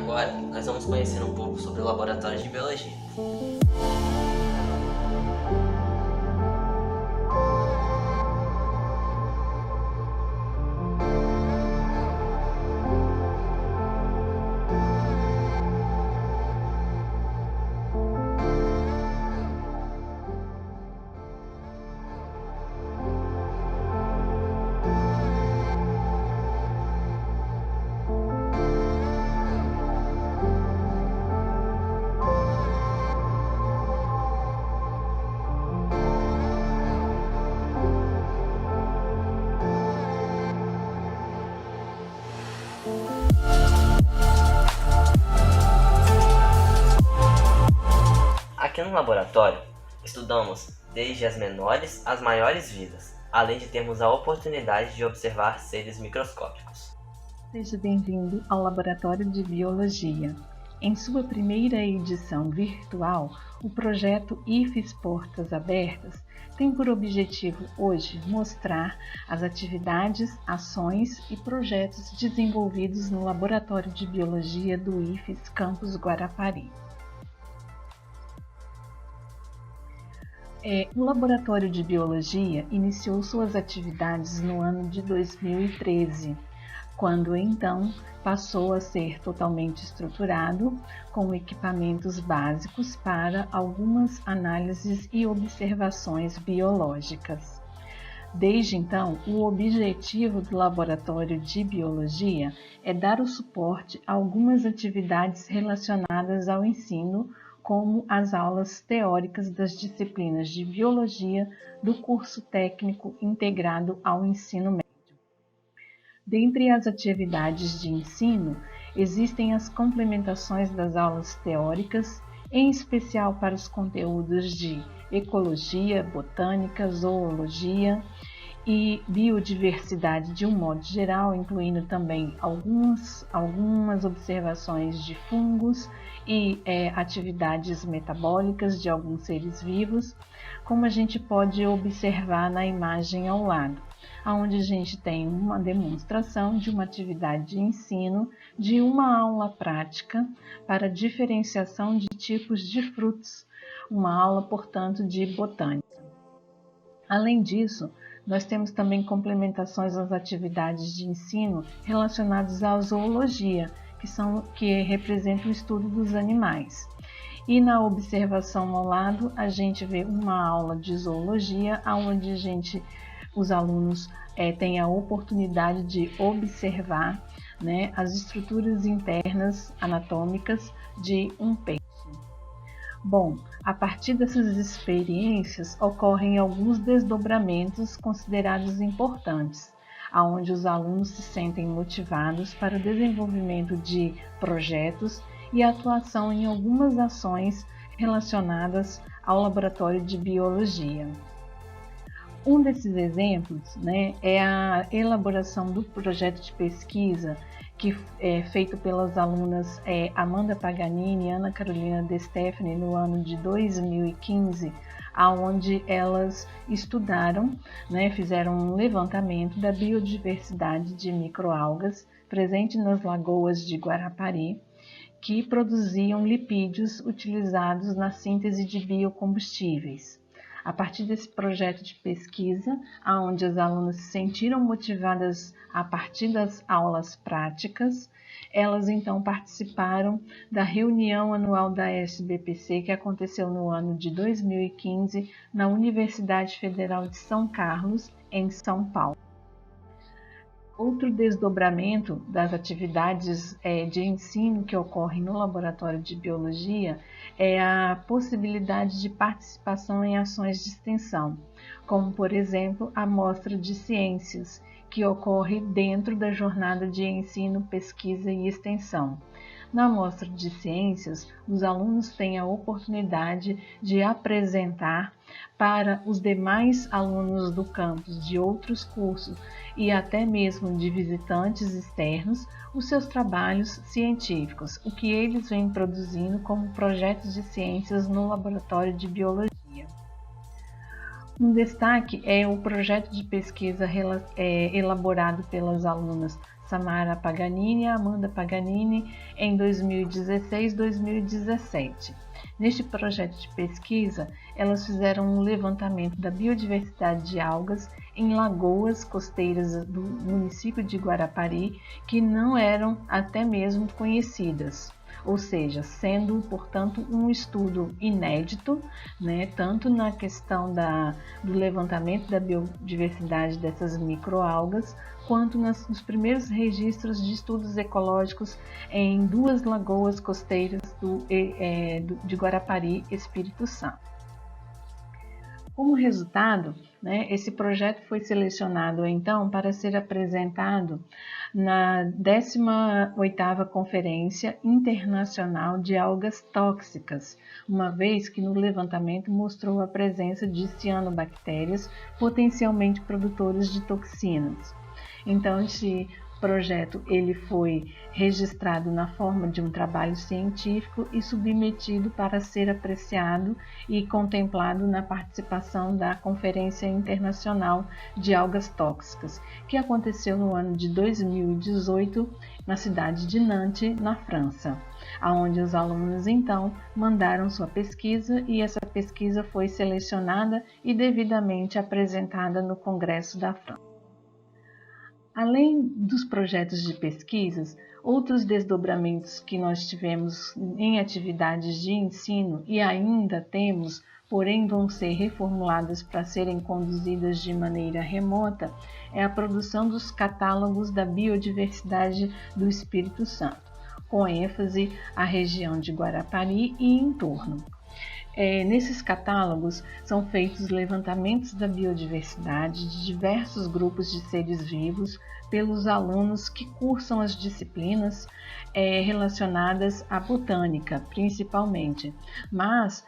agora nós vamos conhecer um pouco sobre o laboratório de biologia. Aqui no laboratório, estudamos desde as menores às maiores vidas, além de termos a oportunidade de observar seres microscópicos. Seja bem-vindo ao Laboratório de Biologia. Em sua primeira edição virtual, o projeto IFES Portas Abertas tem por objetivo hoje mostrar as atividades, ações e projetos desenvolvidos no Laboratório de Biologia do IFES Campus Guarapari. O Laboratório de Biologia iniciou suas atividades no ano de 2013, quando então passou a ser totalmente estruturado com equipamentos básicos para algumas análises e observações biológicas. Desde então, o objetivo do Laboratório de Biologia é dar o suporte a algumas atividades relacionadas ao ensino, como as aulas teóricas das disciplinas de Biologia do curso técnico integrado ao ensino médio. Dentre as atividades de ensino, existem as complementações das aulas teóricas, em especial para os conteúdos de ecologia, botânica, zoologia e biodiversidade de um modo geral, incluindo também algumas observações de fungos e atividades metabólicas de alguns seres vivos, como a gente pode observar na imagem ao lado, onde a gente tem uma demonstração de uma atividade de ensino de uma aula prática para diferenciação de tipos de frutos, uma aula, portanto, de botânica. Além disso, nós temos também complementações às atividades de ensino relacionadas à zoologia, que representa o estudo dos animais. E na observação ao lado, a gente vê uma aula de zoologia, onde os alunos têm a oportunidade de observar, as estruturas internas anatômicas de um peixe. Bom, a partir dessas experiências ocorrem alguns desdobramentos considerados importantes, onde os alunos se sentem motivados para o desenvolvimento de projetos e atuação em algumas ações relacionadas ao laboratório de biologia. Um desses exemplos é a elaboração do projeto de pesquisa que é feito pelas alunas Amanda Paganini e Ana Carolina De Stefani no ano de 2015, onde elas estudaram, fizeram um levantamento da biodiversidade de microalgas presente nas lagoas de Guarapari, que produziam lipídios utilizados na síntese de biocombustíveis. A partir desse projeto de pesquisa, onde as alunas se sentiram motivadas a partir das aulas práticas, elas então participaram da reunião anual da SBPC, que aconteceu no ano de 2015 na Universidade Federal de São Carlos, em São Paulo. Outro desdobramento das atividades de ensino que ocorrem no Laboratório de Biologia é a possibilidade de participação em ações de extensão, como, por exemplo, a Mostra de Ciências, que ocorre dentro da jornada de ensino, pesquisa e extensão. Na Mostra de Ciências, os alunos têm a oportunidade de apresentar para os demais alunos do campus de outros cursos e até mesmo de visitantes externos os seus trabalhos científicos, o que eles vêm produzindo como projetos de ciências no Laboratório de Biologia. Um destaque é o projeto de pesquisa elaborado pelas alunas Samara Paganini e Amanda Paganini em 2016-2017. Neste projeto de pesquisa, elas fizeram um levantamento da biodiversidade de algas em lagoas costeiras do município de Guarapari que não eram até mesmo conhecidas. Ou seja, sendo, portanto, um estudo inédito, né, tanto na questão do levantamento da biodiversidade dessas microalgas, quanto nos primeiros registros de estudos ecológicos em 2 lagoas costeiras de Guarapari, Espírito Santo. Como resultado, né, esse projeto foi selecionado então para ser apresentado na 18ª Conferência Internacional de Algas Tóxicas, uma vez que no levantamento mostrou a presença de cianobactérias potencialmente produtoras de toxinas. Então, esse projeto ele foi registrado na forma de um trabalho científico e submetido para ser apreciado e contemplado na participação da Conferência Internacional de Algas Tóxicas, que aconteceu no ano de 2018 na cidade de Nantes, na França, onde os alunos então mandaram sua pesquisa e essa pesquisa foi selecionada e devidamente apresentada no Congresso da França. Além dos projetos de pesquisas, outros desdobramentos que nós tivemos em atividades de ensino e ainda temos, porém vão ser reformuladas para serem conduzidas de maneira remota, é a produção dos catálogos da biodiversidade do Espírito Santo, com ênfase à região de Guarapari e entorno. Nesses catálogos são feitos levantamentos da biodiversidade de diversos grupos de seres vivos pelos alunos que cursam as disciplinas relacionadas à botânica, principalmente, mas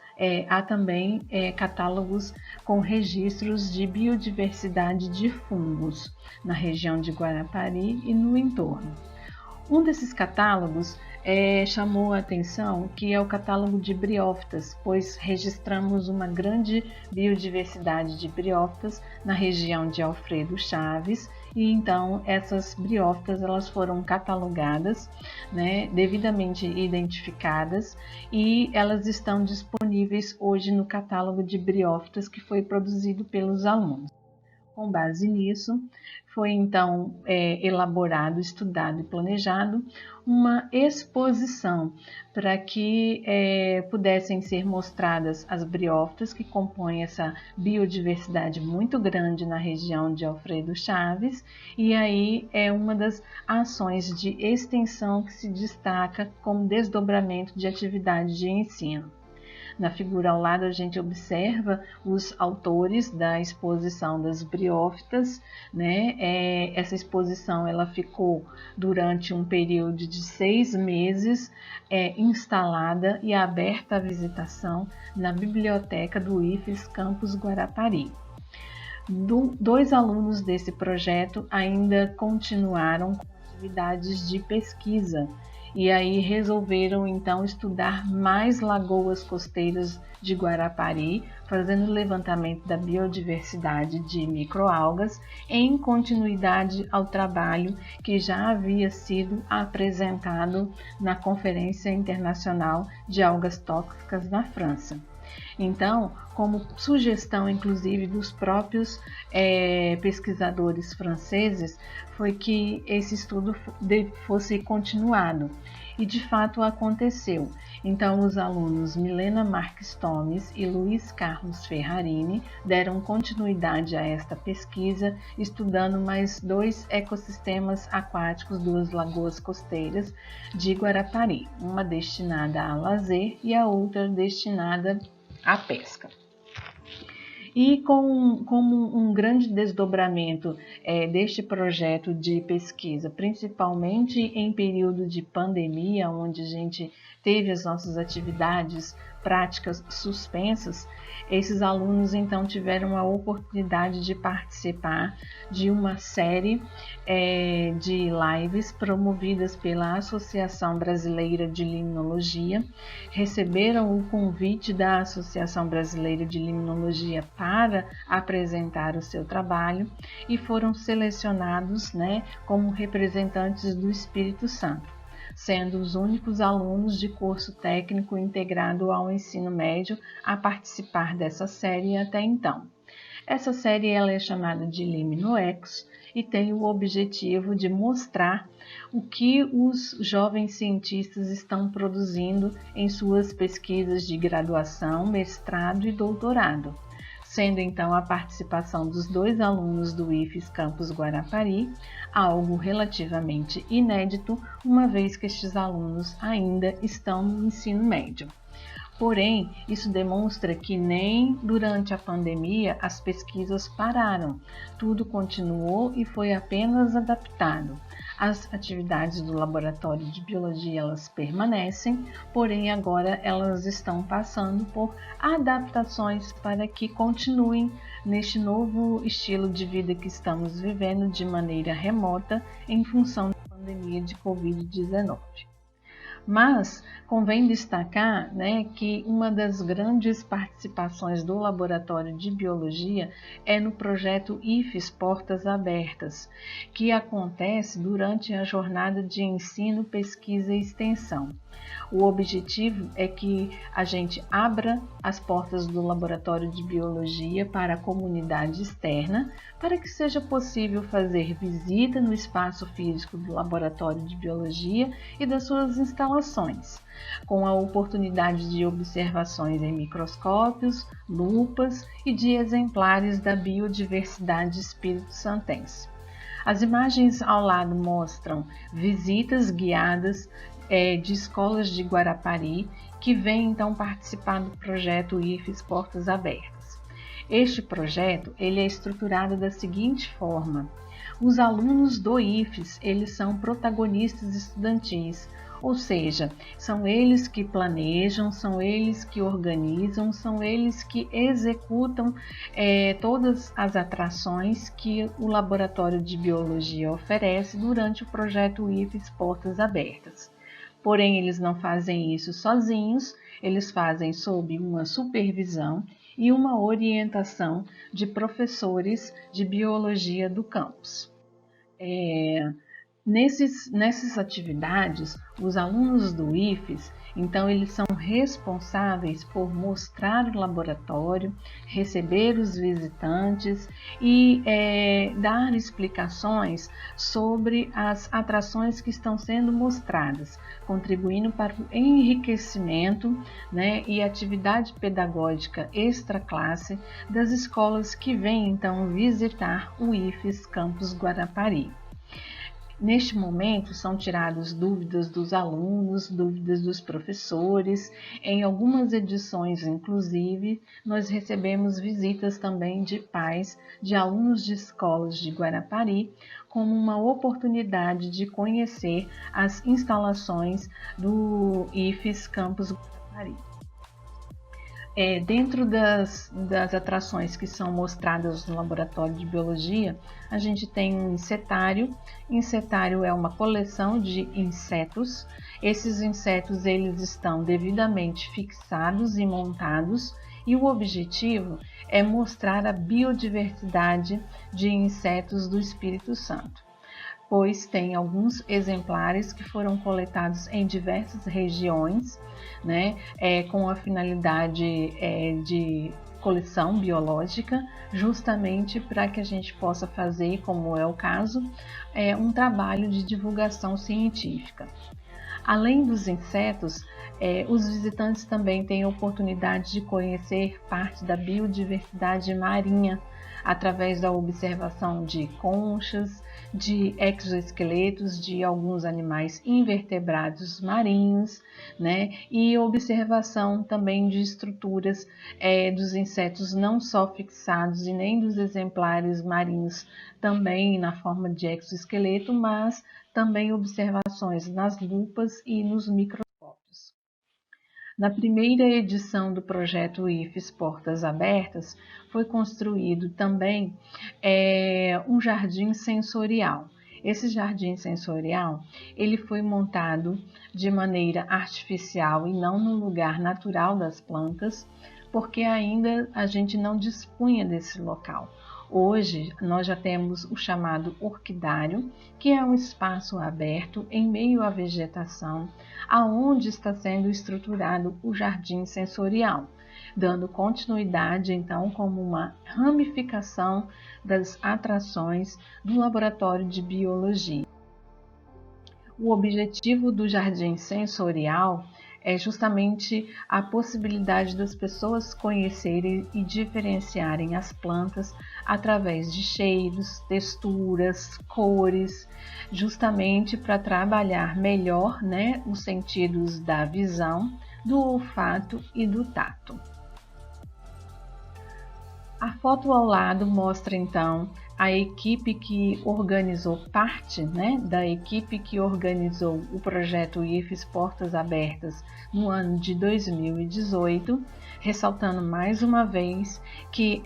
há também catálogos com registros de biodiversidade de fungos na região de Guarapari e no entorno. Um desses catálogos chamou a atenção, que é o catálogo de briófitas, pois registramos uma grande biodiversidade de briófitas na região de Alfredo Chaves, e então essas briófitas elas foram catalogadas, né, devidamente identificadas, e elas estão disponíveis hoje no catálogo de briófitas que foi produzido pelos alunos. Com base nisso, foi então elaborado, estudado e planejado uma exposição para que pudessem ser mostradas as briófitas que compõem essa biodiversidade muito grande na região de Alfredo Chaves, e aí é uma das ações de extensão que se destaca como desdobramento de atividade de ensino. Na figura ao lado a gente observa os autores da exposição das briófitas, né? Essa exposição ela ficou durante um período de 6 meses instalada e aberta à visitação na biblioteca do IFES Campus Guarapari. 2 alunos desse projeto ainda continuaram com atividades de pesquisa, e aí resolveram então estudar mais lagoas costeiras de Guarapari, fazendo levantamento da biodiversidade de microalgas em continuidade ao trabalho que já havia sido apresentado na Conferência Internacional de Algas Tóxicas na França. Então, como sugestão inclusive dos próprios pesquisadores franceses, foi que esse estudo fosse continuado. E de fato aconteceu. Então, os alunos Milena Marques Tomes e Luiz Carlos Ferrarini deram continuidade a esta pesquisa, estudando mais 2 ecossistemas aquáticos, 2 lagoas costeiras de Guarapari, uma destinada a lazer e a outra destinada à pesca. E como um grande desdobramento deste projeto de pesquisa, principalmente em período de pandemia, onde a gente teve as nossas atividades práticas suspensas, esses alunos então tiveram a oportunidade de participar de uma série de lives promovidas pela Associação Brasileira de Limnologia, receberam o convite da Associação Brasileira de Limnologia para apresentar o seu trabalho e foram selecionados, como representantes do Espírito Santo, sendo os únicos alunos de curso técnico integrado ao ensino médio a participar dessa série até então. Essa série ela é chamada de Limnoex e tem o objetivo de mostrar o que os jovens cientistas estão produzindo em suas pesquisas de graduação, mestrado e doutorado, sendo então a participação dos 2 alunos do IFES Campus Guarapari algo relativamente inédito, uma vez que estes alunos ainda estão no ensino médio. Porém, isso demonstra que nem durante a pandemia as pesquisas pararam, tudo continuou e foi apenas adaptado. As atividades do laboratório de biologia elas permanecem, porém agora elas estão passando por adaptações para que continuem neste novo estilo de vida que estamos vivendo de maneira remota em função da pandemia de Covid-19. Mas convém destacar que uma das grandes participações do Laboratório de Biologia é no projeto IFES Portas Abertas, que acontece durante a jornada de ensino, pesquisa e extensão. O objetivo é que a gente abra as portas do Laboratório de Biologia para a comunidade externa, para que seja possível fazer visita no espaço físico do Laboratório de Biologia e das suas instalações, com a oportunidade de observações em microscópios, lupas e de exemplares da biodiversidade espírito-santense. As imagens ao lado mostram visitas guiadas de escolas de Guarapari que vêm então participar do projeto IFES Portas Abertas. Este projeto ele é estruturado da seguinte forma: os alunos do IFES eles são protagonistas estudantis, ou seja, são eles que planejam, são eles que organizam, são eles que executam todas as atrações que o Laboratório de Biologia oferece durante o projeto IFES Portas Abertas. Porém, eles não fazem isso sozinhos, eles fazem sob uma supervisão e uma orientação de professores de biologia do campus. Nessas atividades, os alunos do IFES, então eles são responsáveis por mostrar o laboratório, receber os visitantes e dar explicações sobre as atrações que estão sendo mostradas, contribuindo para o enriquecimento e atividade pedagógica extra-classe das escolas que vêm então visitar o IFES Campus Guarapari. Neste momento, são tiradas dúvidas dos alunos, dúvidas dos professores. Em algumas edições, inclusive, nós recebemos visitas também de pais de alunos de escolas de Guarapari, como uma oportunidade de conhecer as instalações do IFES Campus Guarapari. Dentro das atrações que são mostradas no Laboratório de Biologia, a gente tem um insetário. Insetário é uma coleção de insetos. Esses insetos eles estão devidamente fixados e montados, e o objetivo é mostrar a biodiversidade de insetos do Espírito Santo, pois tem alguns exemplares que foram coletados em diversas regiões, com a finalidade de coleção biológica, justamente para que a gente possa fazer, como é o caso, um trabalho de divulgação científica. Além dos insetos, os visitantes também têm a oportunidade de conhecer parte da biodiversidade marinha, através da observação de conchas, de exoesqueletos de alguns animais invertebrados marinhos, e observação também de estruturas dos insetos não só fixados e nem dos exemplares marinhos também na forma de exoesqueleto, mas também observações nas lupas e nos microscópios. Na primeira edição do projeto IFES Portas Abertas, foi construído também um jardim sensorial. Esse jardim sensorial, ele foi montado de maneira artificial e não no lugar natural das plantas, porque ainda a gente não dispunha desse local. Hoje, nós já temos o chamado orquidário, que é um espaço aberto em meio à vegetação, aonde está sendo estruturado o jardim sensorial, dando continuidade, então, como uma ramificação das atrações do Laboratório de Biologia. O objetivo do jardim sensorial é justamente a possibilidade das pessoas conhecerem e diferenciarem as plantas através de cheiros, texturas, cores, justamente para trabalhar melhor, os sentidos da visão, do olfato e do tato. A foto ao lado mostra então a equipe que organizou parte, da equipe que organizou o projeto IFES Portas Abertas no ano de 2018, ressaltando mais uma vez que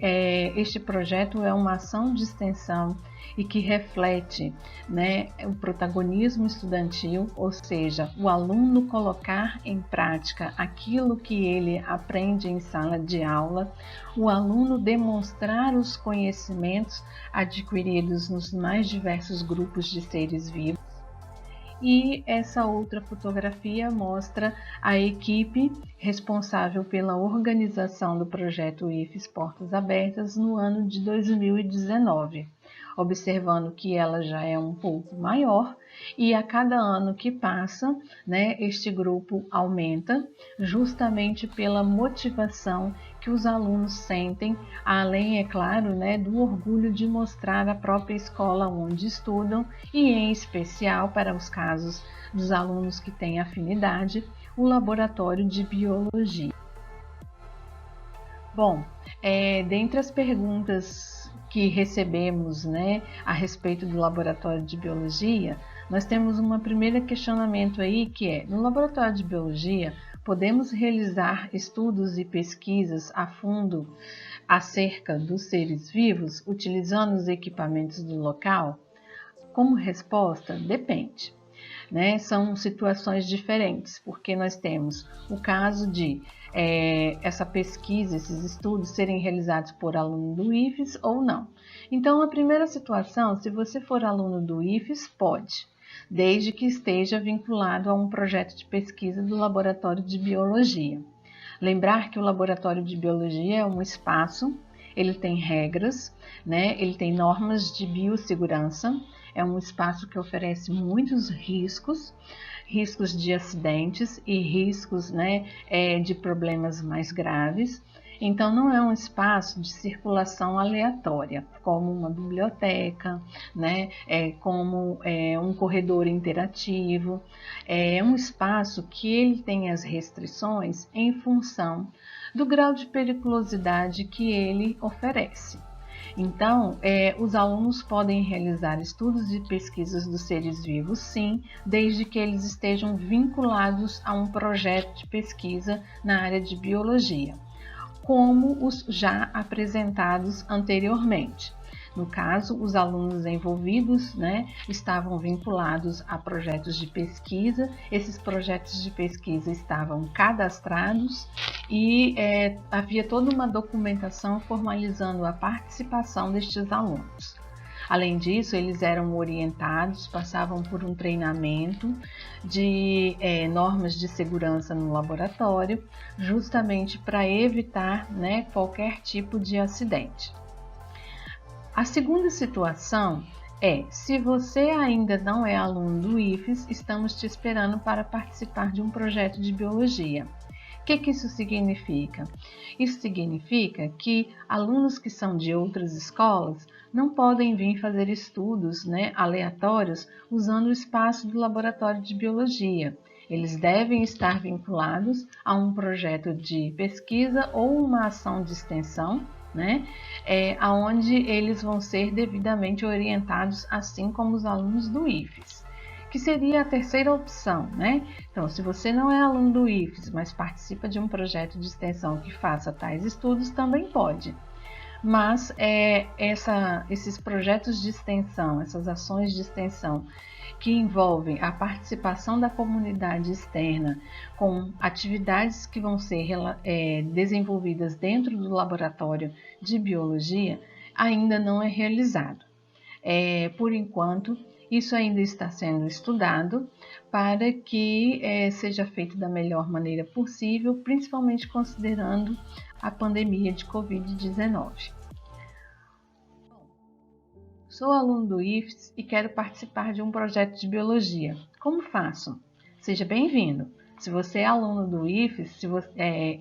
este projeto é uma ação de extensão e que reflete o protagonismo estudantil, ou seja, o aluno colocar em prática aquilo que ele aprende em sala de aula, o aluno demonstrar os conhecimentos adquiridos nos mais diversos grupos de seres vivos. E essa outra fotografia mostra a equipe responsável pela organização do projeto IFES Portas Abertas no ano de 2019. Observando que ela já é um pouco maior e a cada ano que passa, este grupo aumenta justamente pela motivação que os alunos sentem, além, é claro, do orgulho de mostrar a própria escola onde estudam e, em especial, para os casos dos alunos que têm afinidade, o laboratório de biologia. Bom, dentre as perguntas que recebemos a respeito do laboratório de biologia, nós temos um primeiro questionamento aí que é: no laboratório de biologia, podemos realizar estudos e pesquisas a fundo acerca dos seres vivos utilizando os equipamentos do local? Como resposta, depende. São situações diferentes, porque nós temos o caso de essa pesquisa, esses estudos serem realizados por aluno do IFES ou não. Então, a primeira situação, se você for aluno do IFES, pode, desde que esteja vinculado a um projeto de pesquisa do Laboratório de Biologia. Lembrar que o Laboratório de Biologia é um espaço, ele tem regras, ele tem normas de biossegurança, é um espaço que oferece muitos riscos de acidentes e riscos de problemas mais graves. Então, não é um espaço de circulação aleatória, como uma biblioteca, como um corredor interativo. É um espaço que ele tem as restrições em função do grau de periculosidade que ele oferece. Então, os alunos podem realizar estudos e pesquisas dos seres vivos, sim, desde que eles estejam vinculados a um projeto de pesquisa na área de biologia, como os já apresentados anteriormente. No caso, os alunos envolvidos estavam vinculados a projetos de pesquisa, esses projetos de pesquisa estavam cadastrados e havia toda uma documentação formalizando a participação destes alunos. Além disso, eles eram orientados, passavam por um treinamento de normas de segurança no laboratório, justamente para evitar qualquer tipo de acidente. A segunda situação é: se você ainda não é aluno do IFES, estamos te esperando para participar de um projeto de biologia. O que isso significa? Isso significa que alunos que são de outras escolas não podem vir fazer estudos aleatórios usando o espaço do laboratório de biologia. Eles devem estar vinculados a um projeto de pesquisa ou uma ação de extensão, onde eles vão ser devidamente orientados, assim como os alunos do IFES, que que seria a terceira opção, né? Então, se você não é aluno do IFES, mas participa de um projeto de extensão que faça tais estudos, também pode. Mas esses projetos de extensão, essas ações de extensão que envolvem a participação da comunidade externa com atividades que vão ser desenvolvidas dentro do laboratório de biologia, ainda não é realizado. Por enquanto, isso ainda está sendo estudado para que seja feito da melhor maneira possível, principalmente considerando a pandemia de Covid-19. Sou aluno do IFES e quero participar de um projeto de biologia. Como faço? Seja bem-vindo! Se você é aluno do IFES,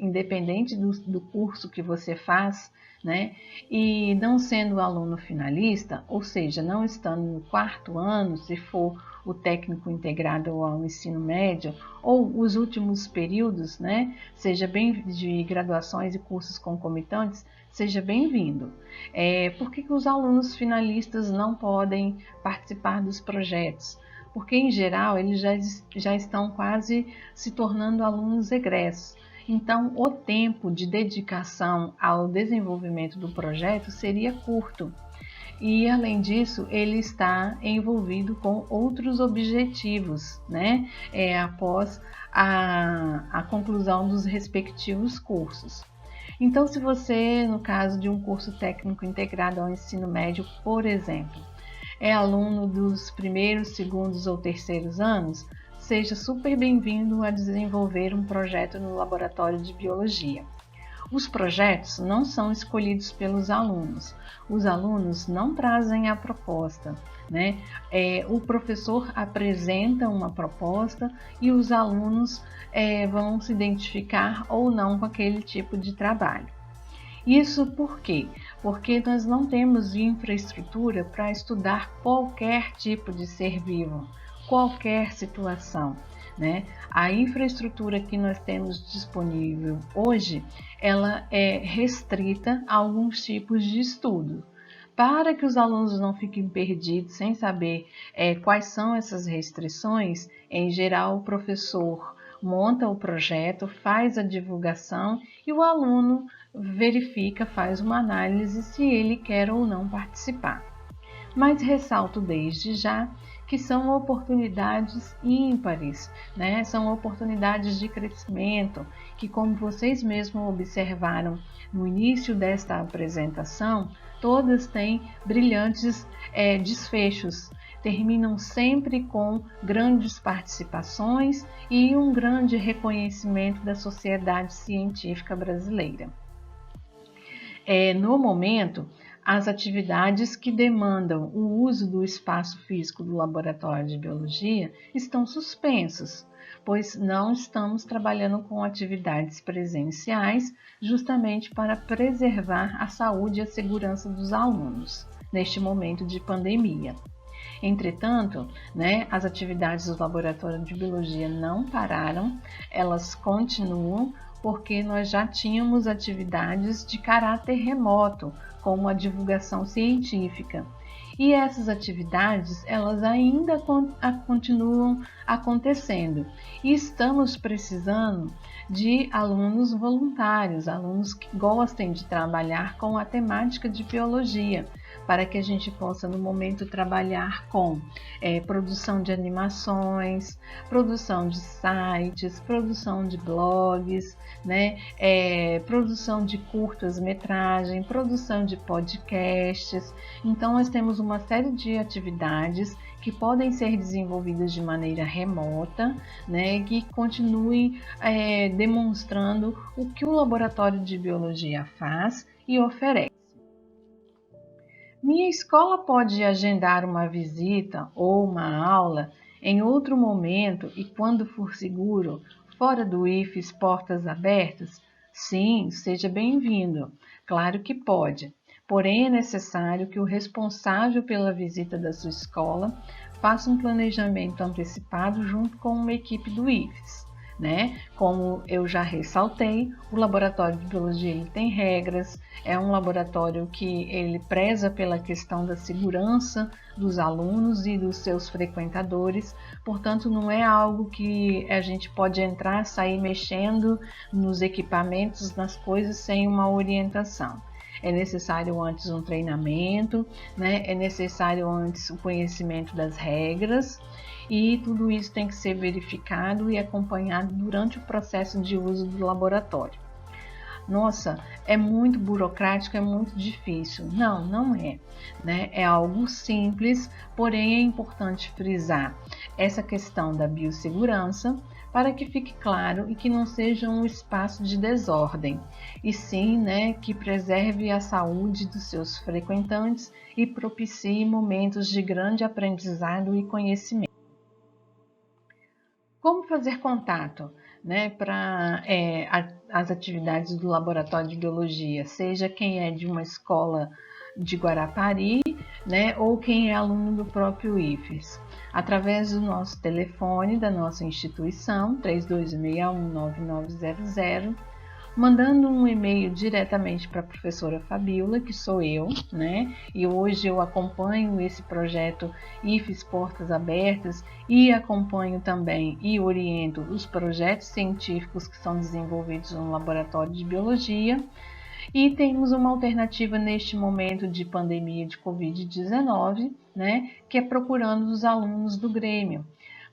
independente do curso que você faz, né, e não sendo aluno finalista, ou seja, não estando no 4º ano, se for o técnico integrado ao ensino médio, ou os últimos períodos, né, seja bem de graduações e cursos concomitantes, seja bem-vindo. Por que os alunos finalistas não podem participar dos projetos? Porque, em geral, eles já estão quase se tornando alunos egressos. Então, o tempo de dedicação ao desenvolvimento do projeto seria curto. E, além disso, ele está envolvido com outros objetivos, né? Após a conclusão dos respectivos cursos. Então, se você, no caso de um curso técnico integrado ao ensino médio, por exemplo, é aluno dos 1º, 2º ou 3º anos, seja super bem-vindo a desenvolver um projeto no laboratório de biologia. Os projetos não são escolhidos pelos alunos. Os alunos não trazem a proposta, né? O professor apresenta uma proposta e os alunos vão se identificar ou não com aquele tipo de trabalho. Isso por quê? Porque nós não temos infraestrutura para estudar qualquer tipo de ser vivo, qualquer situação, né? A infraestrutura que nós temos disponível hoje, ela é restrita a alguns tipos de estudo. Para que os alunos não fiquem perdidos sem saber quais são essas restrições, em geral o professor monta o projeto, faz a divulgação e o aluno verifica, faz uma análise se ele quer ou não participar. Mas ressalto desde já que são oportunidades ímpares, né? São oportunidades de crescimento que, como vocês mesmos observaram no início desta apresentação, todas têm brilhantes desfechos, terminam sempre com grandes participações e um grande reconhecimento da sociedade científica brasileira. No momento, as atividades que demandam o uso do espaço físico do laboratório de biologia estão suspensas, pois não estamos trabalhando com atividades presenciais justamente para preservar a saúde e a segurança dos alunos neste momento de pandemia. Entretanto, as atividades do laboratório de biologia não pararam, elas continuam porque nós já tínhamos atividades de caráter remoto, como a divulgação científica. E essas atividades, elas ainda continuam acontecendo. E estamos precisando de alunos voluntários, alunos que gostem de trabalhar com a temática de biologia, para que a gente possa, no momento, trabalhar com produção de animações, produção de sites, produção de blogs, produção de curtas-metragem, produção de podcasts. Então, nós temos uma série de atividades que podem ser desenvolvidas de maneira remota, que continuem demonstrando o que o laboratório de biologia faz e oferece. Minha escola pode agendar uma visita ou uma aula em outro momento e quando for seguro, fora do IFES Portas Abertas? Sim, seja bem-vindo. Claro que pode. Porém, é necessário que o responsável pela visita da sua escola faça um planejamento antecipado junto com uma equipe do IFES, né? Como eu já ressaltei, o laboratório de biologia ele tem regras, é um laboratório que ele preza pela questão da segurança dos alunos e dos seus frequentadores, portanto não é algo que a gente pode entrar, sair mexendo nos equipamentos, nas coisas sem uma orientação. É necessário antes um treinamento, né? É necessário antes o conhecimento das regras e tudo isso tem que ser verificado e acompanhado durante o processo de uso do laboratório. Nossa, é muito burocrático, é muito difícil. Não, não é, né? É algo simples, porém é importante frisar essa questão da biossegurança para que fique claro e que não seja um espaço de desordem, e sim, né, que preserve a saúde dos seus frequentantes e propicie momentos de grande aprendizado e conhecimento. Como fazer contato, né, para as atividades do Laboratório de Biologia, seja quem é de uma escola de Guarapari, né, ou quem é aluno do próprio IFES? Através do nosso telefone da nossa instituição, 3261-9900, mandando um e-mail diretamente para a professora Fabiola, que sou eu, né? E hoje eu acompanho esse projeto IFES Portas Abertas e acompanho também e oriento os projetos científicos que são desenvolvidos no Laboratório de Biologia. E temos uma alternativa neste momento de pandemia de Covid-19, né? Que é procurando os alunos do Grêmio,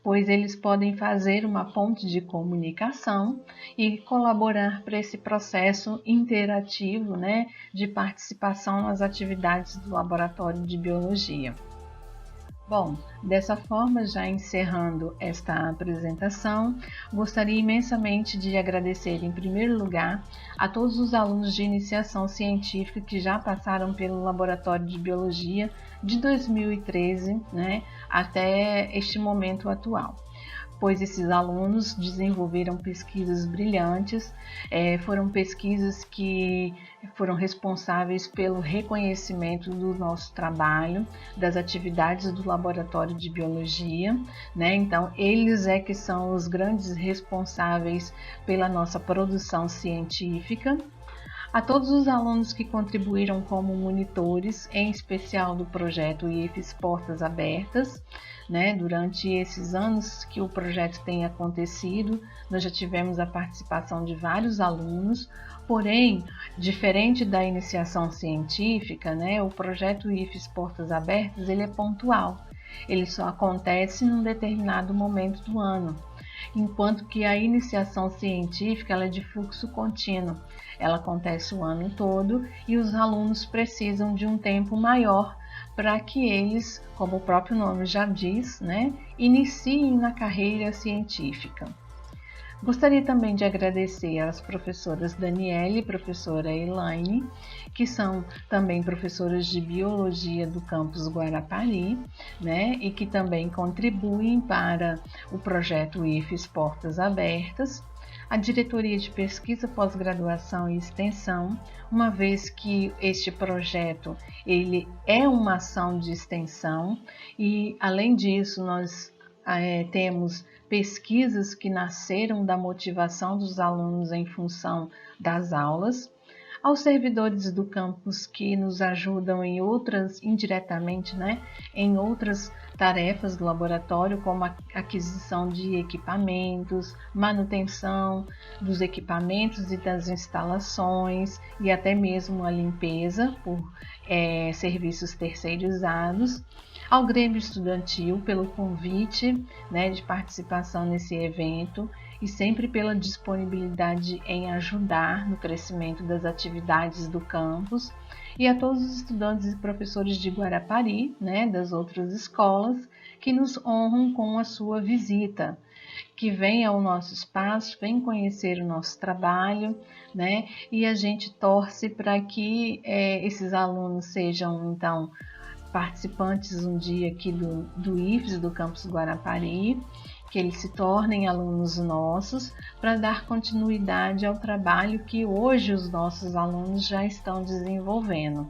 pois eles podem fazer uma ponte de comunicação e colaborar para esse processo interativo, né, de participação nas atividades do Laboratório de Biologia. Bom, dessa forma, já encerrando esta apresentação, gostaria imensamente de agradecer, em primeiro lugar, a todos os alunos de iniciação científica que já passaram pelo Laboratório de Biologia de 2013, né, até este momento atual, pois esses alunos desenvolveram pesquisas brilhantes, foram pesquisas que foram responsáveis pelo reconhecimento do nosso trabalho, das atividades do Laboratório de Biologia, né? Então, eles é que são os grandes responsáveis pela nossa produção científica. A todos os alunos que contribuíram como monitores, em especial do projeto IFES Portas Abertas, né? Durante esses anos que o projeto tem acontecido, nós já tivemos a participação de vários alunos, porém, diferente da iniciação científica, né? O projeto IFES Portas Abertas ele é pontual, ele só acontece num determinado momento do ano, enquanto que a iniciação científica ela é de fluxo contínuo. Ela acontece o ano todo e os alunos precisam de um tempo maior para que eles, como o próprio nome já diz, né, iniciem na carreira científica. Gostaria também de agradecer às professoras Daniele e professora Elaine, que são também professoras de Biologia do campus Guarapari, né, e que também contribuem para o projeto IFES Portas Abertas, a Diretoria de Pesquisa, Pós-Graduação e Extensão, uma vez que este projeto ele é uma ação de extensão e, além disso, nós temos pesquisas que nasceram da motivação dos alunos em função das aulas, aos servidores do campus que nos ajudam em outras, indiretamente, né, em outras tarefas do laboratório, como a aquisição de equipamentos, manutenção dos equipamentos e das instalações e até mesmo a limpeza por serviços terceirizados, ao Grêmio Estudantil pelo convite, né, de participação nesse evento e sempre pela disponibilidade em ajudar no crescimento das atividades do campus, e a todos os estudantes e professores de Guarapari, né, das outras escolas, que nos honram com a sua visita, que vem ao nosso espaço, vem conhecer o nosso trabalho, né, e a gente torce para que esses alunos sejam, então, participantes um dia aqui do IFES, do campus Guarapari, que eles se tornem alunos nossos, para dar continuidade ao trabalho que hoje os nossos alunos já estão desenvolvendo.